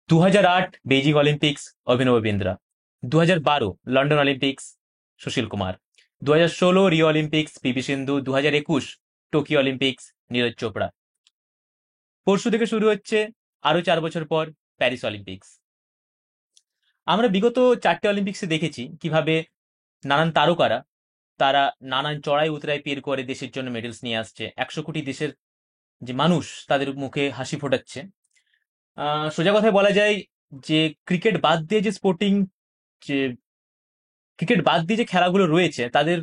2008 Beijing Olympics অভিনব Bindra, 2012 London Olympics Sushil Kumar, 2016 Rio Olympics PV সিন্ধু, 2021 Tokyo Olympics Neeraj Chopra. পরশু থেকে শুরু হচ্ছে আরো 4 বছর পর প্যারিস অলিম্পিক্স। আমরা বিগত 4টে অলিম্পিক্সে দেখেছি কিভাবে নানান তারকারা তারা নানান চড়াই উতরাই পের করে দেশের জন্য মেডেলস নিয়ে আসছে, 100 কোটি দেশের যে মানুষ তাদের মুখে হাসি ফোটাচ্ছে। সোজা কথায় বলা যায় যে ক্রিকেট বাদ দিয়ে যে স্পোর্টিং যে ক্রিকেট বাদ দিয়ে যে খেলাগুলো রয়েছে তাদের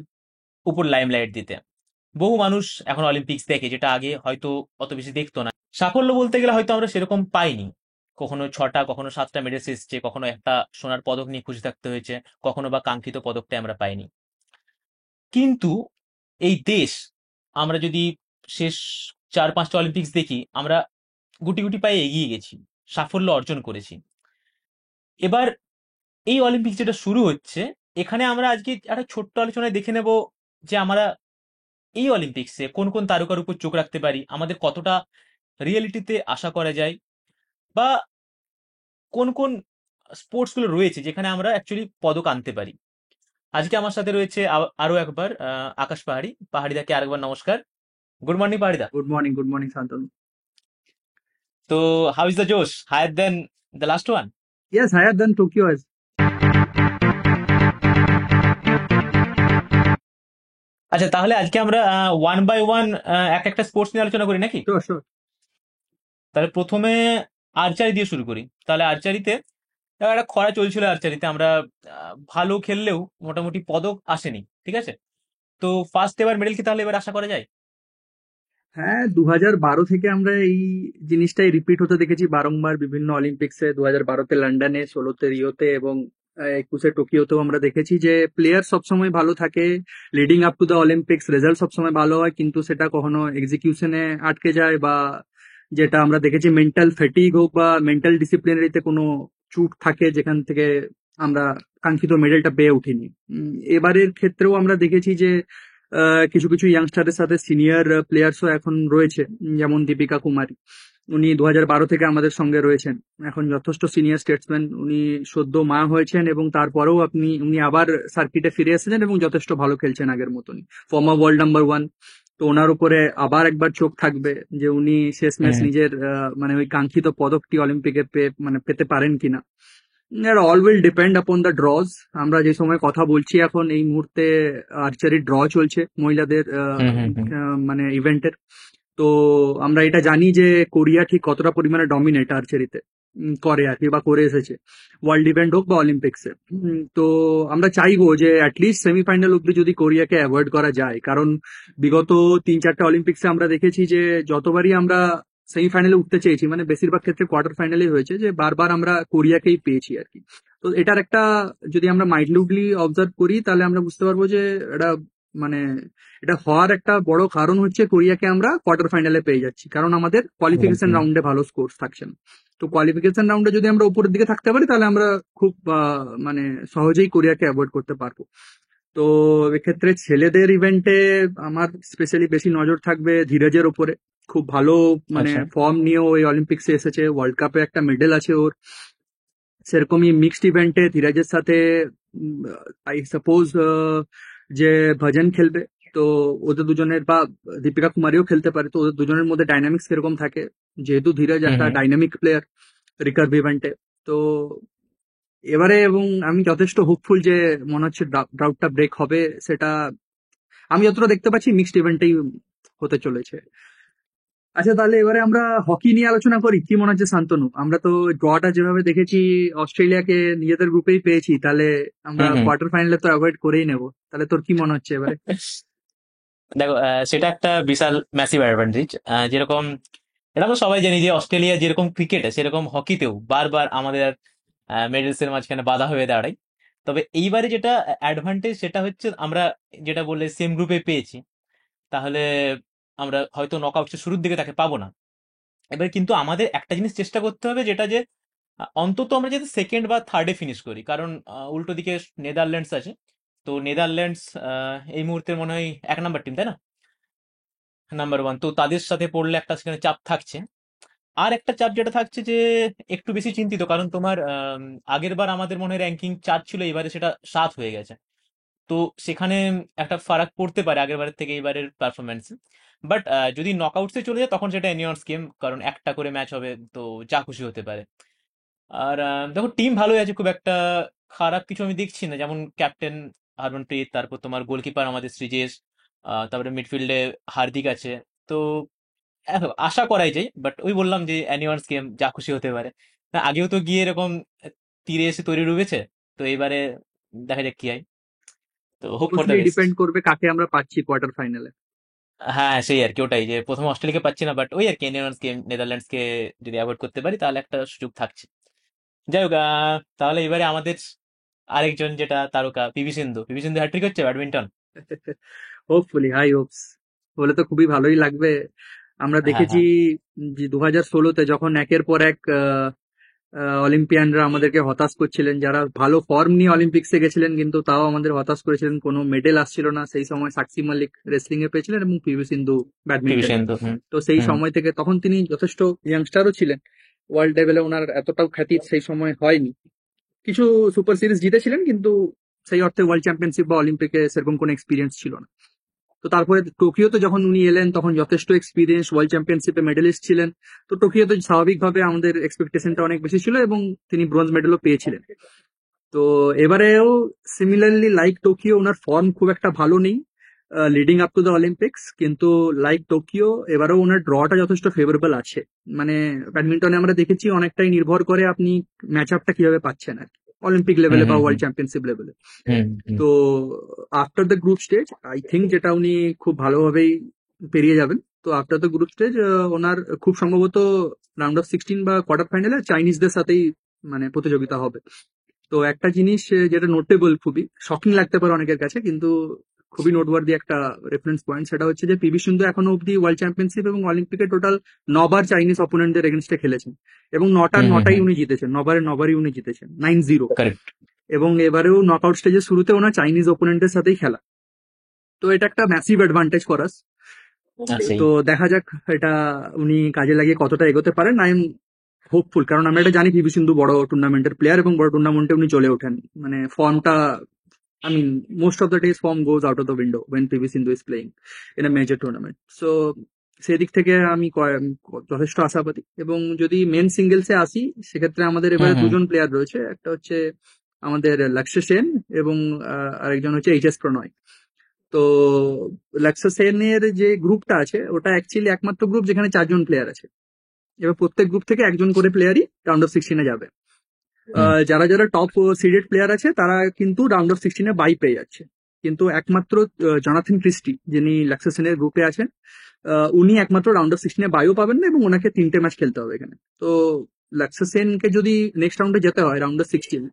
উপর লাইমলাইট দিতে বহু মানুষ এখন অলিম্পিক্স দেখে, যেটা আগে হয়তো অত বেশি দেখতো না। সাফল্য বলতে গেলে হয়তো আমরা সেরকম পাইনি, কখনো 6টা কখনো 7টা মেডেলস এসছে, কখনো একটা সোনার পদক নিয়ে খুশি থাকতে হয়েছে, কখনো বা কাঙ্ক্ষিত পদকটা আমরা পাইনি। কিন্তু এই দেশ, আমরা যদি শেষ 4-5টা অলিম্পিক্স দেখি, আমরা গুটি গুটি পায়ে এগিয়ে গেছি, সাফল্য অর্জন করেছি। এবার এই অলিম্পিক্স যেটা শুরু হচ্ছে, এখানে আমরা আজকে একটা ছোট্ট আলোচনায় দেখে নেব যে আমরা এই অলিম্পিক্সে কোন কোন তারকার উপর চোখ রাখতে পারি, আমাদের কতটা রিয়েলিটিতে আশা করা যায়, বা কোন কোন স্পোর্টস গুলো রয়েছে যেখানে আমরা অ্যাকচুয়ালি পদক আনতে পারি। আজকে আমার সাথে রয়েছে আরো একবার আকাশ পাহাড়ি। পাহাড়িদাকে আরেকবার নমস্কার। গুড মর্নিং পাহাড়িদা। Good morning, Santanu. তো how is the josh, higher than the last one? Yes, higher than Tokyo as. আচ্ছা, তাহলে আজকে আমরা ওয়ান বাই ওয়ান এক একটা স্পোর্টস নিয়ে আলোচনা করি নাকি? Sure, sure. তাহলে প্রথমে আর্চারি দিয়ে শুরু করি। তাহলে আর্চারিতে একটা খরা চলছিল, আর্চারিতে আমরা ভালো খেললেও মোটামুটি পদক আসেনি, ঠিক আছে? তো ফার্স্ট এবার মেডেল কি তাহলে এবার আশা করা যায়? হ্যাঁ, 2012 থেকে আমরা এই জিনিসটাই রিপিট হতে দেখেছি বারংবার বিভিন্ন অলিম্পিক্সে। 2012-তে লন্ডনে, 16-তে রিওতে এবং 21-এ টোকিওতেও আমরা দেখেছি যে প্লেয়ার সবসময় ভালো থাকে, leading up to the Olympics result সবসময় ভালো হয়, কিন্তু সেটা কখনো এক্সিকিউশনে আটকে যায়, বা যেটা আমরা দেখেছি মেন্টাল ফ্যাটিগ হোক বা মেন্টাল ডিসিপ্লিনারিতে কোনো চুট থাকে, যেখান থেকে আমরা কাঙ্ক্ষিত মেডেলটা পেয়ে উঠিনি। এবারের ক্ষেত্রেও আমরা দেখেছি যে কিছু কিছু ইয়াংস্টারের সাথে সিনিয়র প্লেয়ার্সও এখন রয়েছে, যেমন দীপিকা কুমারী। উনি 2012 থেকে আমাদের সঙ্গে রয়েছেন, এখন যথেষ্ট সিনিয়র স্টেটসম্যান। উনি সদ্য মা হয়েছেন এবং তারপরেও উনি আবার সার্কিটে ফিরে এসেছেন এবং যথেষ্ট ভালো খেলছেন আগের মতনই। Former world number 1। তো ওনার উপরে আবার একবার চোখ থাকবে যে উনি শেষমেশ হুম। নিজের মানে ওই কাঙ্ক্ষিত পদকটি অলিম্পিকে মানে পেতে পারেন কিনা। All will depend upon the draws. আমরা যে সময় কথা বলছি এখন এই মুহূর্তে আর্চারি ড্র চলছে মহিলাদের হুম হুম হুম। মানে ইভেন্টের। তো আমরা এটা জানি যে কোরিয়া ঠিক কতটা পরিমাণে ডমিনেট আর্চারিতে করে আর কি, বা করে এসেছে, ওয়ার্ল্ড ইভেন্ট হোক বা অলিম্পিক্সে। তো আমরা চাইবো যে অ্যাটলিস্ট সেমিফাইনাল অব্দি যদি কোরিয়াকে অ্যাভয়েড করা যায়, কারণ বিগত 3-4টে অলিম্পিক্সে আমরা দেখেছি যে যতবারই আমরা সেমিফাইনালে উঠতে চেয়েছি, মানে বেশিরভাগ ক্ষেত্রে কোয়ার্টার ফাইনালেই হয়েছে, যে বারবার আমরা কোরিয়াকেই পেয়েছি আর কি। তো এটার একটা, যদি আমরা মাইন্ডলি অবজার্ভ করি তাহলে আমরা বুঝতে পারবো যে এটা মানে এটা হওয়ার একটা বড় কারণ হচ্ছে কোরিয়াকে আমরা কোয়ার্টার ফাইনালে পেয়ে যাচ্ছি, কারণ আমাদের কোয়ালিফিকেশন একদম। রাউন্ডে ভালো স্কোর থাকছে না। তো কোয়ালিফিকেশন রাউন্ডে যদি আমরা উপরের দিকে থাকতে পারি তাহলে আমরা খুব মানে সহজেই কোরিয়াকে অ্যাভয়েড করতে পারবো। তো এক্ষেত্রে ছেলেদের ইভেন্টে আমার স্পেশালি বেশি নজর থাকবে ধীরজের ওপরে। খুব ভালো মানে আচ্ছা। ফর্ম নিয়ে ওই অলিম্পিক্সে এসেছে, ওয়ার্ল্ড কাপে একটা মেডেল আছে ওর। সেরকমই মিক্সড ইভেন্টে ধীরাজের সাথে আই সাপোজ যে ভজন খেলবে। তো ওদের দুজনের, বা দীপিকা কুমারীও খেলতে পারে, তো ওদের দুজনের মধ্যে ডাইনামিক্স কিরকম থাকে, যেহেতু ধীরাজ হুম একটা হুম। ডাইনামিক প্লেয়ার রিকার্ভ ইভেন্টে। তো এবারে এবং আমি যথেষ্ট হোপফুল যে মনে হচ্ছে ড্রাউটটা ব্রেক হবে। সেটা আমি যতটা দেখতে পাচ্ছি মিক্সড ইভেন্টেই হতে চলেছে। আচ্ছা, তাহলে এবারে আমরা হকি নিয়ে আলোচনা করি। কি মনে হচ্ছে শান্তনু? আমরা তো ড্রটা যেভাবে দেখেছি, অস্ট্রেলিয়াকে নিজেদের গ্রুপেই পেয়েছি, তাহলে আমরা হুম হুম। কোয়ার্টার ফাইনালে তো অ্যাভয়েড করেই নেব। তাহলে তোর কি মনে হচ্ছে এবারে? দেখো, সেটা একটা বিশাল ম্যাসিভ অ্যাডভান্টেজ। যেরকম এটা আমরা সবাই জানি যে অস্ট্রেলিয়া যেরকম ক্রিকেটে সেরকম হকিতেও বারবার আমাদের মেডেলস এর মাঝখানে বাধা হয়ে দাঁড়ায়। তবে এইবারে যেটা অ্যাডভান্টেজ সেটা হচ্ছে আমরা যেটা বললে সেম গ্রুপে পেয়েছি, তাহলে আমরা হয়তো নকআউটের শুরুর দিকে তাকে পাবো না। এবার কিন্তু আমাদের একটা জিনিস চেষ্টা করতে হবে, যেটা যে অন্তত আমরা যাতে সেকেন্ড বা থার্ডে ফিনিশ করি, কারণ উল্টো দিকে নেদারল্যান্ডস আছে। তো নেদারল্যান্ডস এই মুহূর্তে মনে হয় 1 নাম্বার টিম, তাই না? নাম্বার 1, তো তাদের সাথে পড়লে একটা সেখানে চাপ থাকছে। আর একটা চাপ যেটা থাকছে যে একটু বেশি চিন্তিত, কারণ তোমার আগের বার আমাদের মনে হয় র্যাঙ্কিং 4 ছিল, এবারে সেটা 7 হয়ে গেছে। তো সেখানে একটা ফারাক পড়তে পারে আগের বারের থেকে এবারের পারফরমেন্স। বাট যদি নকআউটসে চলে যায় তখন সেটা এনিয়ন্স গেম, কারণ একটা করে ম্যাচ হবে, তো যা খুশি হতে পারে। আর দেখো টিম ভালোই আছে, খুব একটা খারাপ কিছু আমি দেখছি না, যেমন ক্যাপ্টেন হরমনপ্রীত, তারপর তোমার গোলকিপার আমাদের সৃজেশ, তারপরে মিডফিল্ডে হার্দিক আছে। তো আশা করাই যায়, বাট ওই বললাম যে অ্যানিওয়ার্স গেম, যা খুশি হতে পারে। না, আগেও তো গিয়ে এরকম তীরে এসে তৈরি ডুবেছে। তো এবারে দেখা যাক কি হয়। তো hope for the obviously best. Depend করবে কাকে আমরা পাচ্ছি কোয়ার্টার ফাইনালে। হ্যাঁ, সেই আর কি, ওটাই যে প্রথমে অস্ট্রেলিয়াকে পাচ্ছি না, বাট ওই আর কি নেদারল্যান্ডস কে নেদারল্যান্ডসকে যদি অ্যাভয়েড করতে পারি তাহলে একটা সুযোগ থাকছে। যাই হোক, তাহলে এবারে আমাদের আরেকজন যেটা তারকা, পিভি সিন্ধু হ্যাট্রিক হচ্ছে ব্যাডমিন্টন। Hopefully, high hopes. বলে তো খুবই ভালোই লাগবে। আমরা হ্যাঁ, দেখেছি হ্যাঁ। যে 2016-তে যখন একের পর এক অলিম্পিয়ানরা আমাদেরকে হতাশ করছিলেন, যারা ভালো ফর্ম নিয়ে অলিম্পিক্সে গেছিলেন কিন্তু তাও আমাদের হতাশ করেছিলেন, কোনো মেডেল আসছিল না। সেই সময় সাক্ষী মালিক রেসলিং এ পেয়েছিলেন এবং পিভি সিন্ধু পিভি ব্যাডমিন্টনে। সিন্ধু, হুম। তো সেই হুম। সময় থেকে তখন তিনি যথেষ্ট ইয়াংস্টারও ছিলেন। ওয়ার্ল্ড লেভেলে ওনার এতটাও খ্যাতি সেই সময় হয়নি। কিছু সুপার সিরিজ জিতেছিলেন কিন্তু সেই অর্থে ওয়ার্ল্ড চ্যাম্পিয়নশিপ বা অলিম্পিকে সেরকম কোনো এক্সপিরিয়েন্স ছিল না। তো তারপরে টোকিওতে যখন উনি এলেন তখন যথেষ্ট এক্সপিরিয়েন্স, ওয়ার্ল্ড চ্যাম্পিয়নশিপে মেডেলিস্ট ছিলেন। তো টোকিওতে স্বাভাবিকভাবে আমাদের এক্সপেকটেশনটা অনেক বেশি ছিল এবং তিনি ব্রোঞ্জ মেডেলও পেয়েছিলেন। তো এবারেও সিমিলারলি লাইক টোকিও, ওনার ফর্ম খুব একটা ভালো নেই leading up to the Olympics, কিন্তু লাইক টোকিও এবারেও ওনার ড্রটা যথেষ্ট ফেভারেবল আছে। মানে ব্যাডমিন্টনে আমরা দেখেছি অনেকটাই নির্ভর করে আপনি ম্যাচ আপটা কিভাবে পাচ্ছেন আর কি, অলিম্পিক হুম। লেভেলে বা হুম। ওয়ার্ল্ড হুম। চ্যাম্পিয়নশিপ লেভেলে। হুম। হুম। তো after the group stage I think যেটা উনি খুব ভালোভাবেই পেরিয়ে যাবেন। তো আফটার দ্য গ্রুপ স্টেজ ওনার খুব সম্ভবত রাউন্ড অফ 16 বা কোয়ার্টার ফাইনালে চাইনিজদের সাথেই মানে প্রতিযোগিতা হবে। তো একটা জিনিস যেটা নোটেবল, খুবই শকিং লাগতে পারে অনেকের কাছে কিন্তু খুবই নোটওয়ার্দি একটা রেফারেন্স পয়েন্ট, সেটা হচ্ছে যে পিভি সিন্ধু এখনো অব্দি ওয়ার্ল্ড চ্যাম্পিয়নশিপ এবং অলিম্পিকে টোটাল 9 বার চাইনিজ অপোনেন্টদের এগেনস্টে খেলেছেন এবং নটার হুম। হুম। নটাই হুম। উনি জিতেছেন, 9 বারের 9 বারই উনি জিতেছেন, 9-0। কারেক্ট। এবং এবারেও নকআউট স্টেজের শুরুতে ওনার চাইনিজ ওপোনেন্টের সাথেই খেলা। তো এটা একটা ম্যাসিভ অ্যাডভান্টেজ ফর আস। সেই। তো দেখা যাক এটা উনি কাজে লাগিয়ে কতটা এগোতে পারেন। আই এম হোপফুল, কারণ আমরা এটা জানি পিভি সিন্ধু বড় টুর্নামেন্টের প্লেয়ার এবং বড় টুর্নামেন্টে উনি চলে ওঠেন। মানে ফর্মটা, I mean, most of the days form goes out of the window when PV Sindhu is playing in a major tournament. So সেদিক থেকে আমি যথেষ্ট আশাবাদী। এবং যদি মেন সিঙ্গেলসে আসি সেক্ষেত্রে আমাদের হুম। এবারে হুম। দুজন প্লেয়ার রয়েছে, একটা হচ্ছে আমাদের লক্ষ্য সেন এবং আরেকজন হচ্ছে এইচ এস প্রণয়। তো লক্ষ্য সেনের যে গ্রুপটা আছে ওটা অ্যাকচুয়ালি একমাত্র গ্রুপ যেখানে 4 জন প্লেয়ার আছে। এবার প্রত্যেক গ্রুপ থেকে একজন করে প্লেয়ারই রাউন্ড অফ 16-এ যাবে। হুম। যারা যারা টপ সিডেড প্লেয়ার আছে তারা কিন্তু রাউন্ড অফ 16-এ বাই পেয়ে যাচ্ছে। কিন্তু একমাত্র জনাথন ক্রিস্টি, যিনি লাক্সেসেনের গ্রুপে আছেন, উনি একমাত্র রাউন্ড অফ 16-এ বাইও পাবেন না এবং ওনাকে 3টে ম্যাচ খেলতে হবে এখানে। তো লাক্সেসেনকে যদি নেক্সট রাউন্ডে যেতে হয় রাউন্ড অফ 16,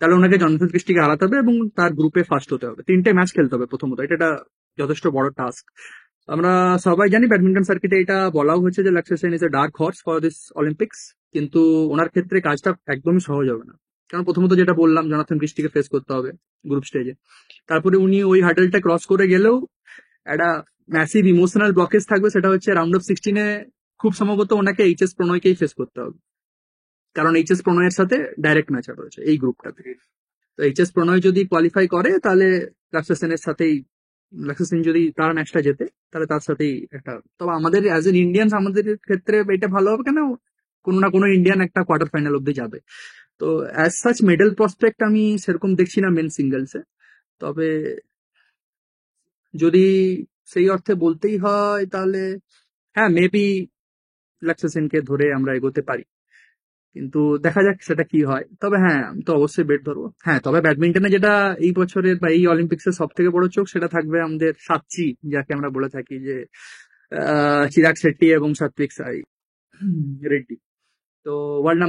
তাহলে ওনাকে জনাথন ক্রিস্টিকে হারাতে হবে এবং তার গ্রুপে ফার্স্ট হতে হবে, 3টে ম্যাচ খেলতে হবে প্রথমত। এটা একটা যথেষ্ট বড় টাস্ক। আমরা সবাই জানি ব্যাডমিন্টন সার্কিটে এটা বলাও হয়েছে যে laksa Sen is a dark horse for this Olympics, কিন্তু ওনার ক্ষেত্রে কাজটা একদমই সহজ হবে না। কারণ প্রথমত যেটা বললাম, জনাথন ক্রিস্টিকে ফেস করতে হবে গ্রুপ স্টেজে। তারপরে উনি ওই হার্ডেলটা ক্রস করে গেলেও একটা ম্যাসিভ ইমোশনাল ব্লকেজ থাকবে, সেটা হচ্ছে রাউন্ড অফ 16-এ খুব সম্ভবত ওনাকে এইচ এস প্রণয়কেই ফেস করতে হবে। কারণ এইচ এস প্রণয়ের সাথে ডাইরেক্ট ম্যাচ আপ রয়েছে এই গ্রুপটাতে। তো এইচ এস প্রণয় যদি কোয়ালিফাই করে তাহলে লাক্সা সেনের সাথেই, লাক্সা সেন যদি তার ম্যাচটা জেতে তাহলে তার সাথেই একটা। তবে আমাদের অ্যাজ এন ইন্ডিয়ান্স আমাদের ক্ষেত্রে এটা ভালো হবে কেন, কোনো না কোনো ইন্ডিয়ান একটা কোয়ার্টার ফাইনাল অব্দি যাবে। তো অ্যাজ সাচ মেডেল প্রসপেক্ট আমি সেরকম দেখছি না মেন সিঙ্গেলসে। তবে যদি সেই অর্থে বলতেই হয় তাহলে হ্যাঁ, মেবি লাক্সা সেনকে ধরে আমরা এগোতে পারি। কিন্তু দেখা যাক সেটা কি হয়। তবে হ্যাঁ, আমি তো অবশ্যই বেট ধরবো। হ্যাঁ, তবে ব্যাডমিন্টনে যেটা এই বছরের বা এই অলিম্পিক্সের সব থেকে বড় চোখ, সেটা থাকবে আমাদের সাচ্চি, যাকে আমরা বলে থাকি যে চিরাগ শেট্টি এবং সাত্বিক সাই রেড্ডি। তো ওয়ার্ল্ড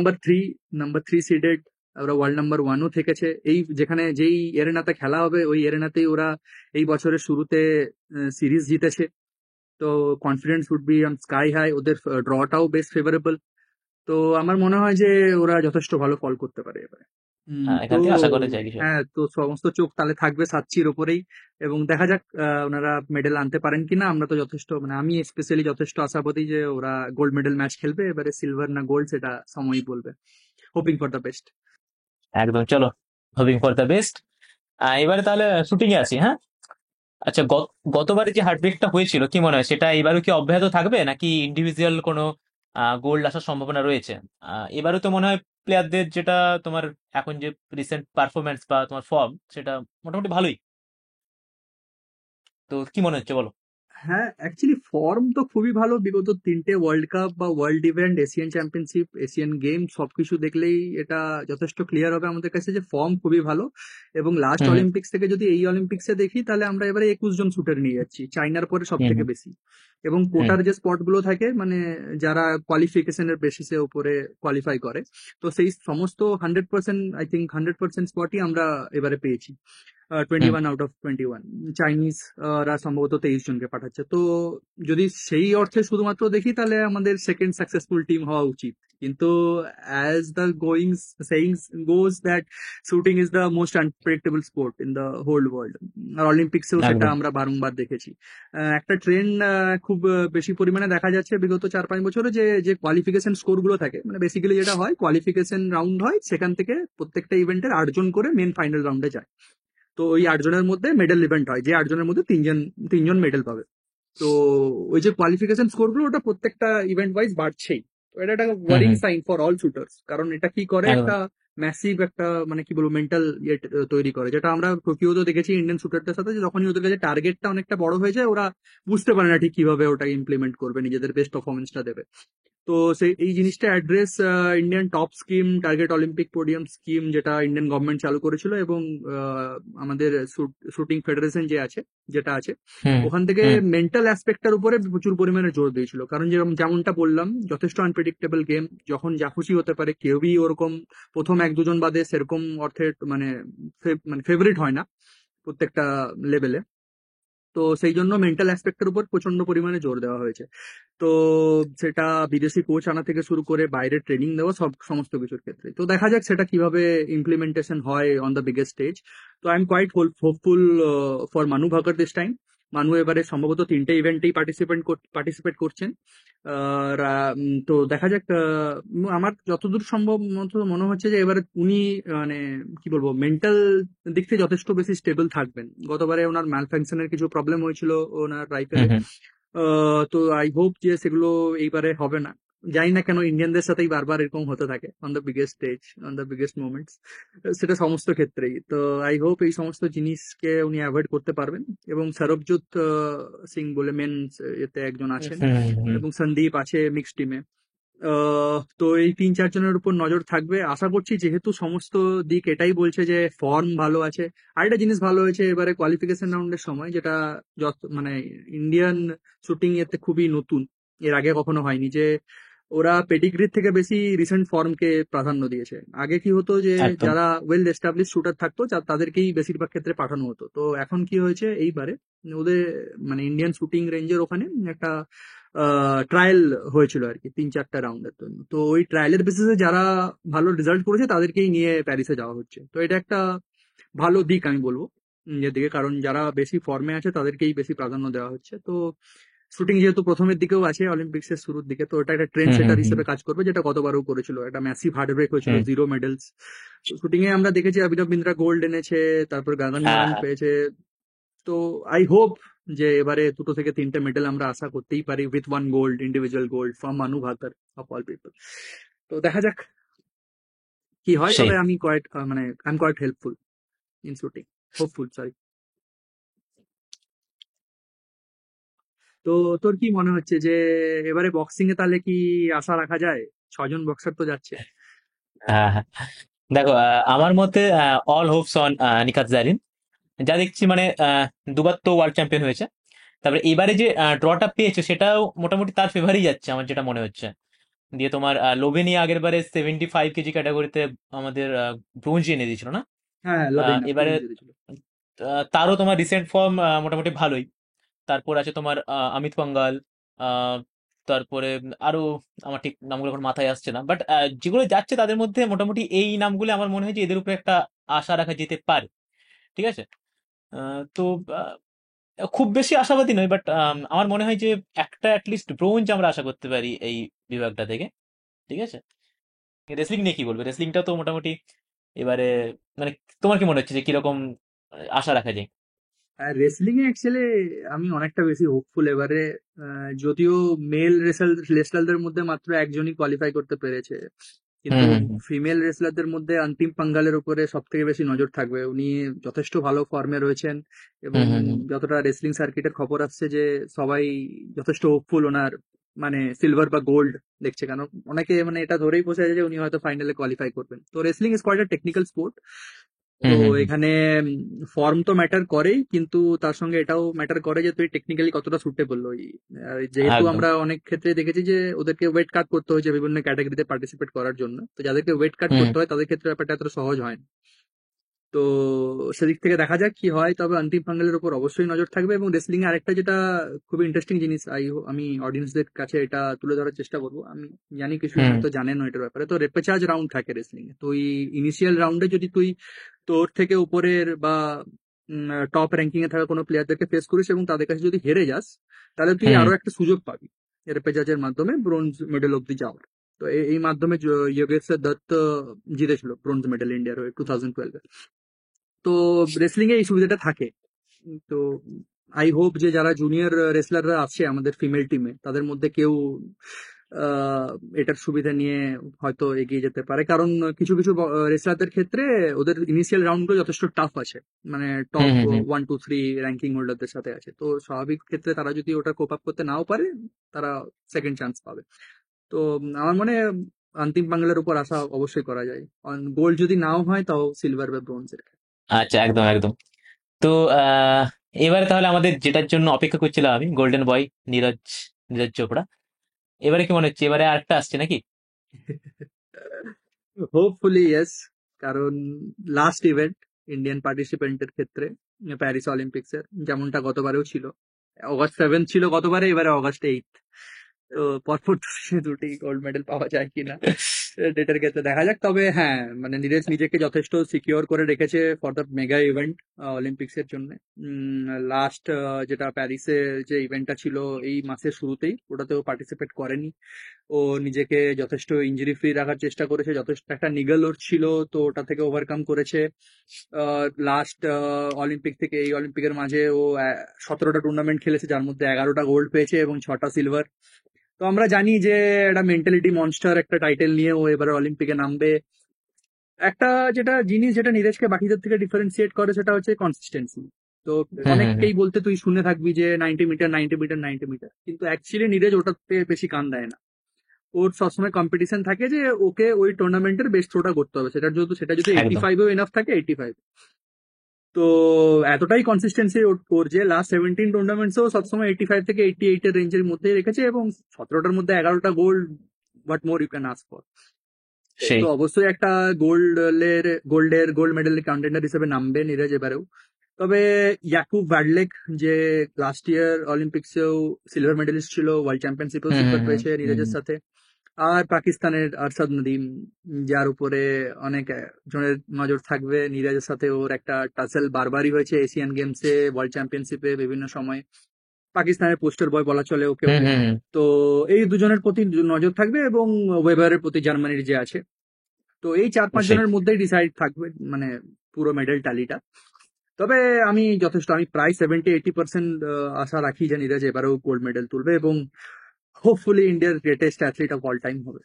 নাম্বার থ্রি সিডেড, ওরা ওয়ার্ল্ড নাম্বার 1ও থেকেছে। এই যেখানে যেই এরেনাতে খেলা হবে ওই এরেনাতেই ওরা এই বছরের শুরুতে সিরিজ জিতেছে। তো confidence would be on sky high, ওদের ড্রটাও বেশ ফেভারেবল। তো আমার মনে হয় যে ওরা যথেষ্ট ভালো ফল করতে পারে এবারে। তো এখান থেকে আশা করা যায় কিছু। হ্যাঁ, তো সমস্ত চোখ তাহলে থাকবে সাচ্চির ওপরেই, এবং দেখা যাক ওনারা মেডেল আনতে পারেন কিনা। আমরা তো যথেষ্ট, মানে আমি স্পেশালি যথেষ্ট আশাবাদী যে ওরা গোল্ড মেডেল ম্যাচ খেলবে, এবারে সিলভার না গোল্ড সেটা সময়ই বলবে। Hoping for the best. একদম, চলো, হোপিং ফর দ্য বেস্ট। এবারে তাহলে শুটিং এ আছি, হ্যাঁ। আচ্ছা, গতবারে যে হার্টব্রেকটা হয়েছিল, কি মনে হয় সেটা এবারও কি অব্যাহত থাকবে, নাকি ইন্ডিভিজুয়াল কোনো গোল্ড আসার সম্ভাবনা রয়েছে? এবারও তো মনে হয় প্লেয়ারদের যেটা তোমার এখন যে রিসেন্ট পারফরমেন্স বা তোমার ফর্ম, সেটা মোটামুটি ভালোই। তো কি মনে হচ্ছে বলো? হ্যাঁ, অ্যাকচুয়ালি ফর্ম তো খুবই ভালো। বিগত ৩টে ওয়ার্ল্ড কাপ বা world event, Asian championship, Asian game সবকিছু দেখলেই এটা যথেষ্ট ক্লিয়ার হবে আমাদের কাছে যে ফর্ম খুবই ভালো। এবং লাস্ট হুম, হুম, অলিম্পিক্স থেকে যদি এই অলিম্পিক্সে দেখি, তাহলে আমরা এবারে ২১ জন শুটার নিয়ে যাচ্ছি, চাইনার পরে সব হুম, থেকে হুম, বেশি। এবং হুম, কোটার যে স্পট গুলো থাকে, মানে যারা কোয়ালিফিকেশনের বেসিসে উপরে কোয়ালিফাই করে, তো সেই সমস্ত 100%, আই থিঙ্ক 100% স্পটই আমরা এবারে পেয়েছি। 21 আউট অফ 21 চাইনিজ রা সম্ভবত 23 জনকে পাঠাচ্ছে। তো যদি সেই অর্থে শুধুমাত্র দেখি, তাহলে আমাদের সেকেন্ড সাকসেসফুল টিম হওয়া উচিত। কিন্তু as the goings sayings goes that shooting is the most unpredictable sport in the whole world. আর অলিম্পিক্সেও সেটা একদম। আমরা বারংবার দেখেছি। একটা ট্রেন্ড খুব বেশি পরিমাণে দেখা যাচ্ছে বিগত 4-5 বছরে, যে যে কোয়ালিফিকেশন স্কোর গুলো থাকে, মানে বেসিক্যালি যেটা হয়, কোয়ালিফিকেশন রাউন্ড হয়, সেখান থেকে প্রত্যেকটা ইভেন্টের 8 জন করে মেন ফাইনাল রাউন্ডে যায়। তো ওই 8 জনের মধ্যে মেডেল ইভেন্ট হয়, যে 8 জনের মধ্যে তিনজন তিনজন মেডেল পাবে। তো ওই যে কোয়ালিফিকেশন স্কোর গুলো, ওটা প্রত্যেকটা ইভেন্ট ওয়াইজ বাড়ছেই। তো এটা একটা hmm, worrying hmm, sign for all shooters, কারণ এটা কি করে, একদম। একটা ম্যাসিভ একটা, মানে কি বলবো, মেন্টাল ইয়ে তৈরি করে, যেটা আমরা টোকিওতে দেখেছি ইন্ডিয়ান শুটারদের সাথে, যে যখনই ওদের কাছে টার্গেটটা অনেকটা বড় হয়ে যায়, ওরা বুঝতে পারে না ঠিক কিভাবে ওটা ইমপ্লিমেন্ট করবে, নিজেদের বেস্ট পারফরমেন্সটা দেবে। তো সেই এই জিনিসটা address Indian top scheme target Olympic podium scheme, যেটা ইন্ডিয়ান গভর্নমেন্ট চালু করেছিল, এবং আমাদের শুটিং ফেডারেশন যে আছে, যেটা আছে, হুম, ওখান থেকে হুম, মেন্টাল অ্যাসপেক্টটার উপরে প্রচুর পরিমাণে জোর দিয়েছিল। কারণ যেমনটা বললাম, যথেষ্ট আনপ্রেডিক্টেবল গেম, যখন যা খুশি হতে পারে, কেউই ওরকম প্রথম 1-2 জন বাদে সেরকম অর্থে মানে মানে ফেভারিট হয় না প্রত্যেকটা লেভেলে। তো সেই জন্য মেন্টাল অ্যাসপেক্টের উপর প্রচন্ড পরিমাণে জোর দেওয়া হয়েছে। তো সেটা বিদেশি কোচ আনা থেকে শুরু করে বাইরে ট্রেনিং দেওয়া, সমস্ত কিছুর ক্ষেত্রে। তো দেখা যাক সেটা কিভাবে ইমপ্লিমেন্টেশন হয় অন দ্য বিগেস্ট স্টেজ। তো I am quite hopeful for Manu Bhaker this time. মানু এবারে সম্ভবত 3টে ইভেন্টেই পার্টিসিপেট করছেন। তো দেখা যাক। আমার যতদূর সম্ভব মতো মনে হচ্ছে যে এবারে উনি মানে কি বলবো, মেন্টাল দিক থেকে যথেষ্ট বেশি স্টেবল থাকবেন। গতবারে ওনার ম্যালফাংশনের কিছু প্রবলেম হয়েছিল ওনার হুম, রাইফেলে। হুম, তো আই হোপ যে সেগুলো এইবারে হবে না। জানি না কেন ইন্ডিয়ানদের সাথেই বারবার এরকম হতে থাকে on the biggest stage, on the biggest moments, সেটা সমস্ত ক্ষেত্রেই। তো আই হোপ এই সমস্ত জিনিসকে উনি অ্যাভয়েড করতে পারবেন। এবং সরবজিৎ সিং বলে মেন এতে একজন আছেন, হুম, হুম, এবং সন্দীপ আছে মিক্সড টিমে। তো এই 3-4 জনের উপর নজর থাকবে আশা করছি, যেহেতু সমস্ত দিক এটাই বলছে যে ফর্ম ভালো আছে। আরেকটা জিনিস ভালো হয়েছে এবারে কোয়ালিফিকেশন রাউন্ডের সময়, যেটা মানে ইন্ডিয়ান শুটিং এতে খুবই নতুন, এর আগে কখনো হয়নি, যে ওরা পেডিগ্রির থেকে বেশি রিসেন্ট ফর্মকে প্রাধান্য দিয়েছে। আগে কি হতো, যে একদম। যারা ওয়েল এস্টাবলিশ শুটার থাকতো, তাদেরকেই বেশিরভাগ ক্ষেত্রে পাঠানো হতো। তো এখন কি হয়েছে এইবারে, ওদের মানে ইন্ডিয়ান শুটিং রেঞ্জের ওখানে একটা ট্রায়াল হয়েছিল আর কি, 3-4টা রাউন্ডের জন্য। তো ওই ট্রায়ালের বেসিসে যারা ভালো রেজাল্ট করেছে, তাদেরকেই নিয়ে প্যারিসে যাওয়া হচ্ছে। তো এটা একটা ভালো দিক আমি বলবো নিজের দিকে, কারণ যারা বেশি ফর্মে আছে তাদেরকেই বেশি প্রাধান্য দেওয়া হচ্ছে। তো শুটিং যেহেতু প্রথমের দিকেও আছে অলিম্পিক্স এর শুরুর দিকে, তো এটা একটা ট্রেন্ড হুম, হুম, সেটার হুম, হিসেবে কাজ করবে, যেটা গতবারও করেছিল। একটা ম্যাসিভ হার্ড ব্রেক হয়েছিল, হুম। 0 মেডেলস। শুটিং এ আমরা দেখেছি অভিনব বিন্দ্রা গোল্ড এনেছে, তারপর গাগান হ্যাঁ, মারাং হ্যাঁ, পেয়েছে। তো আই হোপ যে এবারে 2 থেকে 3টে মেডেল আমরা আশা করতেই পারি, with 1 gold, individual gold from মানু ভাকর অফ অল পিপল। তো দেখা যাক কি হয়। সেই। তবে আমি কোয়াইট মানে I am quite helpful in shooting, hopeful, sorry. তো তোর কি মনে হচ্ছে যে এবারে বক্সিং এ তাহলে কি আশা রাখা যায়? 6 জন বক্সার তো যাচ্ছে। হ্যাঁ, হ্যাঁ। দেখো, আমার মতে all Hopes on Nikhat Zarin. যা দেখছি মানে দুবার তো ওয়ার্ল্ড চ্যাম্পিয়ন হয়েছে। তারপরে এবারে যে ড্রটা পেয়েছে সেটাও মোটামুটি তার ফেভারই যাচ্ছে আমার যেটা মনে হচ্ছে। দিয়ে তোমার লোভেনিয়া আগের বারে 75 কেজি ক্যাটাগরিতে আমাদের ব্রোঞ্জ এনে দিয়েছিল না? হ্যাঁ, লাভেইনা এবারে ব্রোঞ্জ জিতেছিল। তারও তোমার রিসেন্ট ফর্ম মোটামুটি ভালোই। তারপর আছে তোমার অমিত পাঙ্গাল, তারপরে আরো আমার ঠিক নামগুলো এখন মাথায় আসছে না, বাট যেগুলো যাচ্ছে তাদের মধ্যে মোটামুটি এই নামগুলো আমার মনে হয় যে এদের উপরে একটা আশা রাখা যেতে পারে। ঠিক আছে। তো আহ, খুব বেশি আশাবাদী নয়, বাট আমার মনে হয় যে একটা অ্যাটলিস্ট ব্রোঞ্জ আমরা আশা করতে পারি এই বিভাগটা থেকে। ঠিক আছে। রেসলিং নিয়ে কি বলবে? রেসলিংটা তো মোটামুটি এবারে মানে তোমার কি মনে হচ্ছে যে কিরকম আশা রাখা যায়? আর রেসলিং এ অ্যাকচুয়ালি আমি অনেকটা বেশি হোপফুল এবারে। যদিও মেল রেসলারদের মধ্যে মাত্র একজনই কোয়ালিফাই করতে পেরেছে, কিন্তু হুম হুম ফিমেল রেসলারদের মধ্যে অন্তিম পাঙ্গালের উপরে সব থেকে বেশি নজর থাকবে। উনি যথেষ্ট ভালো ফর্মে রয়েছেন, এবং হুম হুম হুম যতটা রেসলিং সার্কিটের খবর আসছে যে সবাই যথেষ্ট হোপফুল ওনার মানে সিলভার বা গোল্ড দেখছে, কেন অনেকে মানে এটা ধরেই বসে আছে যে উনি হয়তো ফাইনালে কোয়ালিফাই করবেন। তো wrestling is quite a technical sport. তো হুম হুম হুম, এখানে ফর্ম তো ম্যাটার করেই, কিন্তু তার সঙ্গে এটাও ম্যাটার করে যে তুই টেকনিক্যালি কতটা সুটেবল। ওই যেহেতু একদম। আমরা অনেক ক্ষেত্রে দেখেছি যে ওদেরকে ওয়েট কাট করতে হয়েছে বিভিন্ন ক্যাটাগরিতে পার্টিসিপেট করার জন্য, তো যাদেরকে ওয়েট কাট হুম করতে হয় তাদের ক্ষেত্রে ব্যাপারটা এত সহজ হয় না। তো সেদিক থেকে দেখা যাক কি হয়, তবে অন্তিম ফাঙ্গালের উপর অবশ্যই নজর থাকবে। এবং রেসলিং এ আরেকটা যেটা খুবই ইন্টারেস্টিং জিনিস, আমি অডিয়েন্সদের কাছে এটা তুলে ধরার চেষ্টা করবো। আমি জানি কিছু জন হুম হয়তো জানেন না এটার ব্যাপারে, তো রেপেচার্জ রাউন্ড থাকে রেসলিং এ। তো ওই ইনিশিয়াল রাউন্ডে যদি তুই তোর থেকে উপরের বা টপ র্যাঙ্কিং এ থাকা কোনো প্লেয়ারদেরকে ফেস করিস এবং তাদের কাছে যদি হেরে যাস, তাহলে তুই হুম আরো একটা সুযোগ পাবি রেপেচার্জের মাধ্যমে ব্রোঞ্জ মেডেল অব্দি যাওয়ার। তো এই মাধ্যমে যোগেশ্বর দত্ত জিতেছিল ব্রোঞ্জ মেডেল ইন্ডিয়ার হয়ে 2012-এ। তো রেসলিং এ এই সুবিধাটা থাকে। তো আই হোপ যে যারা জুনিয়র রেসলাররা আছে আমাদের ফিমেল টিমে তাদের মধ্যে কেউ আহ, এটার সুবিধা নিয়ে হয়তো এগিয়ে যেতে পারে, কারণ কিছু কিছু রেসলারদের ক্ষেত্রে ওদের ইনিশিয়াল রাউন্ড গুলো যথেষ্ট টাফ আছে, মানে হুম টপ হুম হুম। 1 2 3 র্যাঙ্কিং হোল্ডারদের সাথে আছে। তো স্বাভাবিক ক্ষেত্রে তারা যদি ওটা কোপ আপ করতে নাও পারে, তারা সেকেন্ড চান্স পাবে। তো আমার মনে হয় অন্তিম বাংলার উপর আশা অবশ্যই করা যায়। গোল্ড যদি নাও হয় তাও সিলভার বা ব্রোঞ্জের। আচ্ছা, একদম একদম। তো আহ এবারে তাহলে আমাদের যেটার জন্য অপেক্ষা করছিলাম আমি, গোল্ডেন বয় নীরজ নীরজ চোপড়া, এবারে কি মনে হচ্ছে এবারে আরেকটা আসছে নাকি? হোপফুলি ইয়েস, কারণ লাস্ট ইভেন্ট ইন্ডিয়ান পার্টিসিপেন্টের ক্ষেত্রে প্যারিস অলিম্পিক্স এর যেমনটা গতবারেও ছিল, অগাস্ট 7 ছিল গতবারে, এবারে অগাস্ট 8। তো পরপর দুটি গোল্ড মেডেল পাওয়া যায় কিনা ডেটের ক্ষেত্রে দেখা যাক। তবে হ্যাঁ, মানে নীরজ নিজেকে যথেষ্ট সিকিওর করে রেখেছে for the mega event Olympics এর জন্য। লাস্ট যেটা প্যারিসে যে ইভেন্টটা ছিল এই মাসের শুরুতেই, ওটাতেও পার্টিসিপেট করেনি। ও নিজেকে যথেষ্ট ইনজুরি ফ্রি রাখার চেষ্টা করেছে, যথেষ্ট একটা নিগল ওর ছিল, তো ওটা থেকে ওভারকাম করেছে। লাস্ট অলিম্পিক থেকে এই অলিম্পিকের মাঝে ও 17টা টুর্নামেন্ট খেলেছে, যার মধ্যে 11টা গোল্ড পেয়েছে এবং 6টা সিলভার। তো আমরা জানি যে একটা মেন্টালিটি মনস্টার একটা টাইটেল নিয়ে ও এবারে অলিম্পিকে নামবে। একটা যেটা জিনিস যেটা নীরজকে বাকিদের থেকে ডিফারেন্সিয়েট করে সেটা হচ্ছে কনসিস্টেন্সি। তো হুম হুম হুম। অনেককেই বলতে তুই শুনে থাকবি যে 90 মিটার 90 মিটার 90 মিটার, কিন্তু অ্যাকচুয়ালি নীরজ ওটাতে বেশি কান দেয় না। ওর সবসময় কম্পিটিশন থাকে যে ওকে ওই টুর্নামেন্টের বেস্ট থ্রোটা করতে হবে, সেটা যদি এইটি একদম। ফাইভেও এনাফ থাকে 85। তো এতটাই কনসিস্টেন্সি ওর যে লাস্ট 17 টুর্নামেন্টসেও সবসময় 85 থেকে 88 এর রেঞ্জের মধ্যে রেখেছে, এবং 17টার মধ্যে 11টা gold. What more you can ask for? সেই। তো অবশ্যই একটা গোল্ড মেডেলের কন্টেন্ডার হিসেবে নামবে নীরজ এবারেও। তবে ইয়াকুব ভ্যাডলেক, যে লাস্ট ইয়ার অলিম্পিক্সেও সিলভার মেডেলিস্ট ছিল, ওয়ার্ল্ড চ্যাম্পিয়নশিপেও হুম হুম সিলভার হুম পেয়েছে হুম নীরজের সাথে। আর পাকিস্তানের আরশাদ নদীম, যার উপরে অনেক জনের নজর থাকবে। নীরজের সাথে ওর একটা টাসেল বারবারই হয়েছে এশিয়ান গেমসে, ওয়ার্ল্ড চ্যাম্পিয়নশিপে বিভিন্ন সময়। পাকিস্তানের পোস্টার বয় বলা চলে ওকেও। হুম হুম হুম, তো এই দুজনের প্রতি নজর থাকবে, এবং ওয়েবারের প্রতি জার্মানির যে আছে। তো এই 4 5 সেই। জনের মধ্যেই ডিসাইড থাকবে মানে পুরো মেডেল ট্যালিটা। তবে আমি প্রায় 70 80% আশা রাখি যে নীরজ এবারেও গোল্ড মেডেল তুলবে, এবং হোপফুলি ইন্ডিয়ার greatest athlete of all time হবে।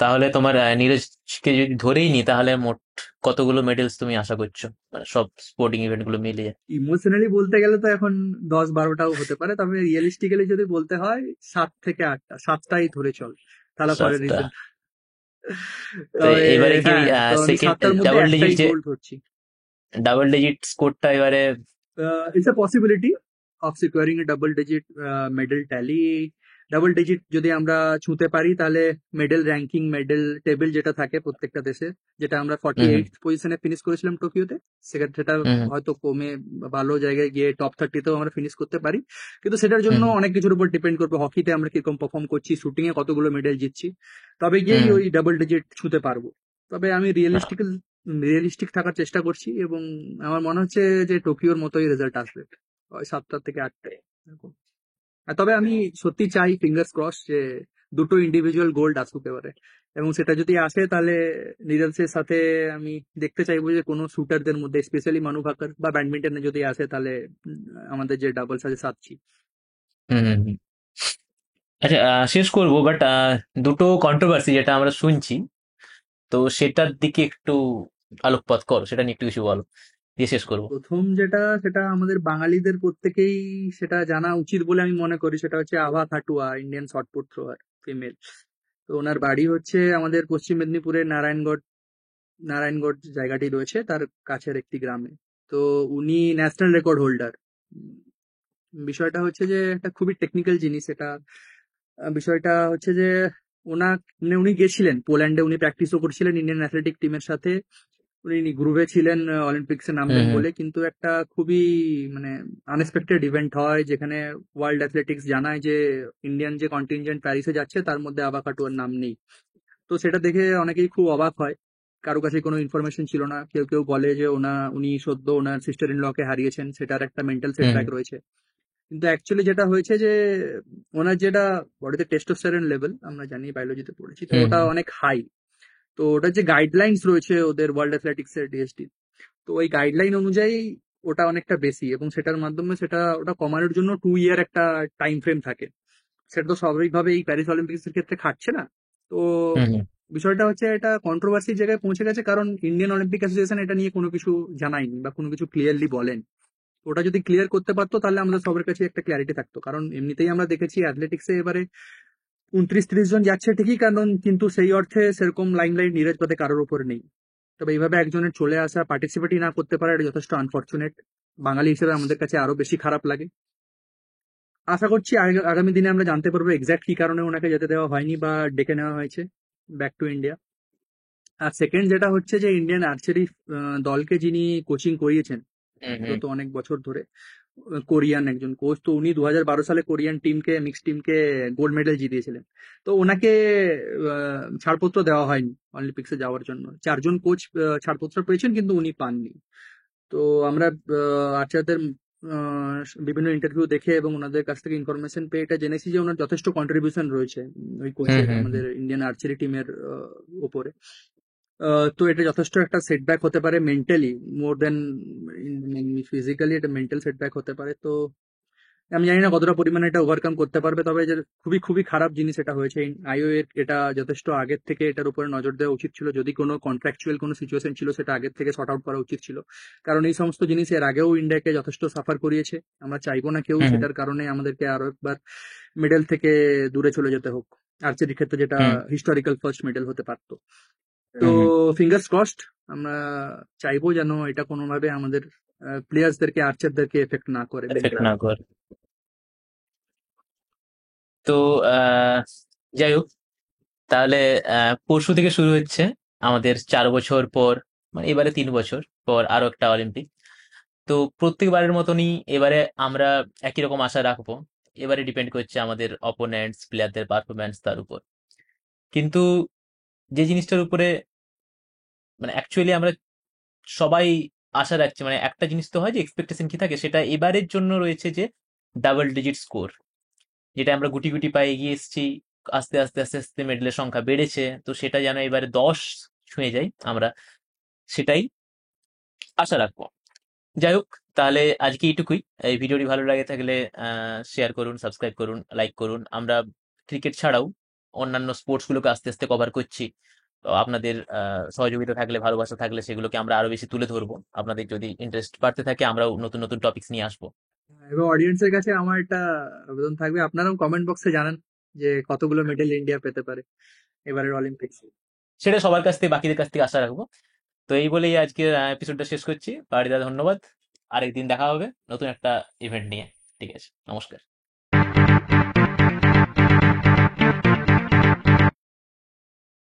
তাহলে তোমার নীরজকে যদি ধরেই নি তাহলে মোট কতগুলো মেডেলস তুমি আশা করছো, মানে সব স্পোর্টিং ইভেন্ট গুলো মিলিয়ে? ইমোশনালি বলতে গেলে তো এখন 10 12টাও হতে পারে, তবে রিয়েলিস্টিক্যালি যদি বলতে হয় 7 থেকে 8টা, 7টাই ধরে চল, তাহলে ফর সাতটা। রিজন। তো তবে এবারে কি হ্যাঁ, তো আমি সেকেন্ড 7টার মধ্যে ডাবল ডিজিট একটাই যে গোল্ড ধরছি। ডাবল ডিজিট স্কোরটা এবারে? It's a possibility of securing a double digit medal tally. Double digit যদি আমরা ছুঁতে পারি তাহলে মেডেল র্যাঙ্কিং, মেডেল টেবিল যেটা থাকে প্রত্যেকটা দেশে, যেটা আমরা ফর্টি হুম হুম এইট পজিশনে ফিনিশ করেছিলাম টোকিওতে, সেটা হুম হয়তো কমে ভালো জায়গায় গিয়ে টপ 30তেও আমরা ফিনিশ করতে পারি। কিন্তু সেটার জন্য হুম অনেক কিছুর উপর ডিপেন্ড করবে, হকিতে আমরা কিরকম পারফর্ম করছি, শুটিং এ কতগুলো মেডেল জিতছি, তবে গিয়েই হুম ওই ডাবল ডিজিট ছুঁতে পারবো। তবে আমি হুম। রিয়েলিস্টিক থাকার চেষ্টা করছি, এবং আমার মনে হচ্ছে যে টোকিওর মতোই রেজাল্ট আসবে, ওই 7টা থেকে 8টায় এরকম। তবে আমি সত্যি চাই, ফিঙ্গার্স ক্রস, যে দুটো ইন্ডিভিজুয়াল গোল্ড আসুক এবারে, এবং সেটা যদি আসে তাহলে নিডলসের সাথে আমি দেখতে চাইবো যে কোনো শুটারদের মধ্যে, স্পেশালি মানু ভাকার, বা ব্যাডমিন্টনে যদি আসে তাহলে আমাদের যে ডাবলস আছে সাচ্চি। হুম হুম হুম। আচ্ছা, শেষ করবো, বাট দুটো কন্ট্রোভার্সি যেটা আমরা শুনছি, তো সেটার দিকে একটু আলোকপাত করো, সেটা নিয়ে একটু কিছু বলো, দিয়ে শেষ করবো। প্রথম যেটা, সেটা আমাদের বাঙালিদের প্রত্যেকেই সেটা জানা উচিত বলে আমি মনে করি, সেটা হচ্ছে আভা Khatua, Indian shot put thrower, female. তো ওনার বাড়ি হচ্ছে আমাদের পশ্চিম মেদিনীপুরের নারায়ণগড় জায়গাটি রয়েছে তার কাছের একটি গ্রামে। তো উনি ন্যাশনাল রেকর্ড হোল্ডার। বিষয়টা হচ্ছে যে একটা খুবই টেকনিক্যাল জিনিস এটা। বিষয়টা হচ্ছে যে উনি গেছিলেন পোল্যান্ডে, উনি প্র্যাকটিসও করছিলেন ইন্ডিয়ান অ্যাথলেটিক টিমের সাথে, উনি গ্রুপে ছিলেন অলিম্পিক্সে হুম নামবেন হুম বলে, কিন্তু একটা খুবই মানে আনএক্সপেক্টেড ইভেন্ট হয় যেখানে ওয়ার্ল্ড অ্যাথলেটিক্স জানায় যে ইন্ডিয়ান যে কন্টিনজেন্ট প্যারিসে যাচ্ছে তার মধ্যে আভা খাটুয়ার নাম নেই। তো সেটা দেখে অনেকেই খুব অবাক হয়, কারো কাছে কোনো ইনফরমেশন ছিল না। কেউ কেউ বলে যে উনি সদ্য ওনার সিস্টার ইন লকে হারিয়েছেন, সেটার একটা মেন্টাল হুম সেটব্যাক রয়েছে। কিন্তু অ্যাকচুয়ালি যেটা হয়েছে যে ওনার যেটা বডিতে টেস্টোস্টেরন লেভেল, আমরা জানি, বায়োলজিতে পড়েছি, তো হুম ওটা হুম অনেক হাই। তো ওটার যে গাইডলাইন্স রয়েছে ওদের ওয়ার্ল্ড অ্যাথলেটিক্স এর, ডিএসটি, তো ওই গাইডলাইন অনুযায়ী ওটা অনেকটা বেশি, এবং সেটার মাধ্যমে ওটা কমানোর জন্য 2 ইয়ার একটা টাইম ফ্রেম থাকে। সেটা তো স্বাভাবিকভাবে এই প্যারিস অলিম্পিক্স এর ক্ষেত্রে খাটছে না। তো হুম হুম বিষয়টা হচ্ছে এটা কন্ট্রোভার্সির জায়গায় পৌঁছে গেছে, কারণ ইন্ডিয়ান অলিম্পিক অ্যাসোসিয়েশন এটা নিয়ে কোনো কিছু জানায়নি বা কোনো কিছু ক্লিয়ারলি বলেন। ওটা যদি ক্লিয়ার করতে পারতো তাহলে আমাদের সবার কাছে একটা ক্ল্যারিটি থাকতো, কারণ এমনিতেই আমরা দেখেছি অ্যাথলেটিক্সে এবারে 29-30 জন যাচ্ছে ঠিকই, কারণ কিন্তু সেই অর্থে সেরকম লাইমলাইট নীরজ পাতে কারোর উপর নেই। তবে এইভাবে একজনের চলে আসা, পার্টিসিপেটই না করতে পারা, এটা যথেষ্ট আনফর্চুনেট। বাঙালি হিসেবে আমাদের কাছে আরো বেশি খারাপ লাগে। আশা করছি আগামী দিনে আমরা জানতে পারবো এক্স্যাক্ট কি কারণে ওনাকে যেতে দেওয়া হয়নি বা ডেকে নেওয়া হয়েছে ব্যাক টু ইন্ডিয়া। আর সেকেন্ড যেটা হচ্ছে যে ইন্ডিয়ান আর্চারি দলকে যিনি কোচিং করিয়েছেন হুম হুম বিগত অনেক বছর ধরে, কোরিয়ান একজন কোচ, তো উনি 2012 সালে কোরিয়ান টিমকে, মিক্স টিমকে গোল্ড মেডেল জিতিয়েছিলেন। তো ওনাকে ছাড়পত্র দেওয়া হয়নি অলিম্পিক্সে যাওয়ার জন্য। 4জন কোচ ছাড়পত্র পেয়েছেন কিন্তু উনি পাননি। তো আমরা আর্চারদের বিভিন্ন ইন্টারভিউ দেখে এবং ওনাদের কাছ থেকে ইনফরমেশন পেয়ে এটা জেনেছি যে ওনার যথেষ্ট কন্ট্রিবিউশন রয়েছে ওই হুম কোচের হুম হুম আমাদের ইন্ডিয়ান আর্চারি টিমের উপরে। তো এটা যথেষ্ট একটা সেটব্যাক হতে পারে মেন্টালি, মোর দেন ফিজিক্যালি, এটা মেন্টাল সেটব্যাক হতে পারে। তো আমি জানি না কতটা পরিমাণে এটা ওভারকাম করতে পারবে, তবে যে খুবই খুবই খারাপ জিনিস এটা হয়েছে। আইও এর এটা যথেষ্ট আগের থেকে এটার উপরে নজর দেওয়া উচিত ছিল, যদি কোনো কন্ট্রাকচুয়াল কোনো সিচুয়েশন ছিল সেটা আগের থেকে সর্ট আউট করা উচিত ছিল, কারণ এই সমস্ত জিনিস এর আগেও ইন্ডিয়াকে যথেষ্ট সাফার করিয়েছে। আমরা চাইবো না কেউ হুম হুম সেটার কারণে আমাদেরকে আরো একবার মেডেল থেকে দূরে চলে যেতে হোক, আর্চারির ক্ষেত্রে যেটা হুম হিস্টোরিক্যাল ফার্স্ট মেডেল হতে পারতো। তো হুম হুম। ফিঙ্গার্স ক্রসড, আমরা চাইবো যেন এটা কোনোভাবে আমাদের প্লেয়ার্সদেরকে, আর্চারদেরকে এফেক্ট না করে এফেক্ট মেন্টালি। না কর। তো আহ, যাই হোক, তাহলে পরশু থেকে শুরু হচ্ছে আমাদের 4 বছর পর, মানে এবারে 3 বছর পর আরো একটা অলিম্পিক। তো প্রত্যেকবারের মতনই এবারে আমরা একই রকম আশা রাখবো। এবারে ডিপেন্ড করছে আমাদের অপোনেন্টস, প্লেয়ারদের পারফরম্যান্স তার উপর। কিন্তু যে জিনিসটার উপরে মানে অ্যাকচুয়ালি আমরা সবাই আশা রাখছি, মানে একটা জিনিস তো হয় যে এক্সপেকটেশন কি থাকে, সেটা এবারের জন্য রয়েছে যে ডাবল ডিজিট স্কোর, যেটা আমরা গুটি গুটি পায়ে এগিয়ে এসেছি। আস্তে আস্তে আস্তে আস্তে মেডেলের সংখ্যা বেড়েছে, তো সেটা যেন এবারে 10 ছুঁয়ে যায়, আমরা সেটাই আশা রাখবো। যাই হোক, তাহলে আজকে এইটুকুই। এই ভিডিওটি ভালো লাগে থাকলে শেয়ার করুন, সাবস্ক্রাইব করুন, লাইক করুন। আমরা ক্রিকেট ছাড়াও অন্যান্য স্পোর্টস গুলোকে আস্তে আস্তে কভার করছি। তো আপনাদের সহযোগিতা থাকলে, ভালোবাসা থাকলে সেগুলোকে আমরা আরো বেশি তুলে ধরবো। আপনাদের যদি ইন্টারেস্ট বাড়তে থাকে, আমরাও নতুন নতুন টপিকস নিয়ে আসবো। এবং অডিয়েন্সের কাছে আমার একটা আবেদন থাকবে, আপনারাও কমেন্ট বক্সে জানান যে কতগুলো মেডেল ইন্ডিয়া পেতে পারে এবারের অলিম্পিক্স। সেটা সবার কাছ থেকে, বাকিদের কাছ থেকে আশা রাখবো। তো এই বলেই আজকের এপিসোডটা শেষ করছি। পারিদা, ধন্যবাদ। আরেকদিন দেখা হবে নতুন একটা ইভেন্ট নিয়ে। ঠিক আছে, নমস্কার।